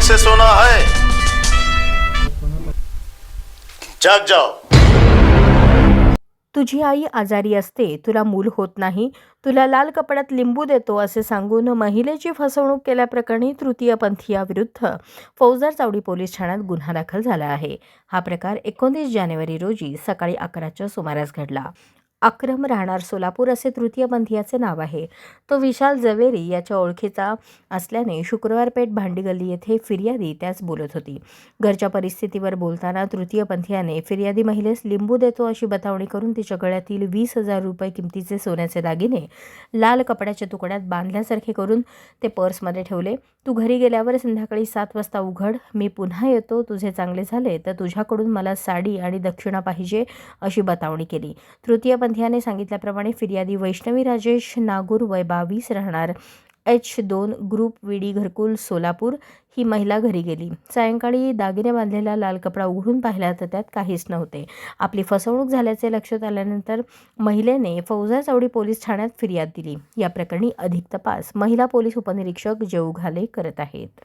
Bank से सोना है, जाग जाओ। तुझी आई आजारी असते, तुला मूल होत नाही, तुला लाल कपड्यात लिंबू देतो असे सांगून महिलेची फसवणूक केल्याप्रकरणी तृतीयपंथीयाविरुद्ध फौजदार चावडी पोलीस ठाण्यात गुन्हा दाखल झाला आहे। हा प्रकार 29 जानेवारी रोजी सकाळी 11च्या सुमारास घडला। अक्रम राहणार सोलापूर असे तृतीयपंथीयाचे नाव आहे। तो विशाल जवेरी याच्या ओळखीचा असल्याने शुक्रवार पेठ भांडी गल्ली येथे फिर्यादी त्यास बोलत होती। घरच्या परिस्थितीवर बोलताना तृतीयपंथीयाने फिर्यादी महिलेस लिंबू देतो अशी बतावणी करून तिच्या गळ्यातील 20,000 रुपये किमतीचे सोन्याचे दागिने लाल कपड्याच्या तुकड्यात बांधल्यासारखे करून ते पर्समध्ये ठेवले। तू घरी गेल्यावर संध्याकाळी 7 वाजता उघड, मी पुन्हा येतो, तुझे चांगले झाले तर तुझ्याकडून मला साडी आणि दक्षिणा पाहिजे अशी बतावणी केली। तृतीयपंथीयाने सांगितल्याप्रमाणे फिर्यादी वैष्णवी राजेश नागूर वय 22 राहणार H2 ग्रुप विडी घरकुल सोलापूर ही महिला घरी गेली। सायंकाळी दागिने बांधलेला लाल कपडा उघडून पाहिला तर त्यात काहीच नव्हते। आपली फसवणूक झाल्याचे लक्षात आल्यानंतर महिलेने फौजदार चावडी पोलीस ठाण्यात फिर्याद दिली। या प्रकरणी अधिक तपास महिला पोलीस उपनिरीक्षक जेऊ घाले करत आहेत।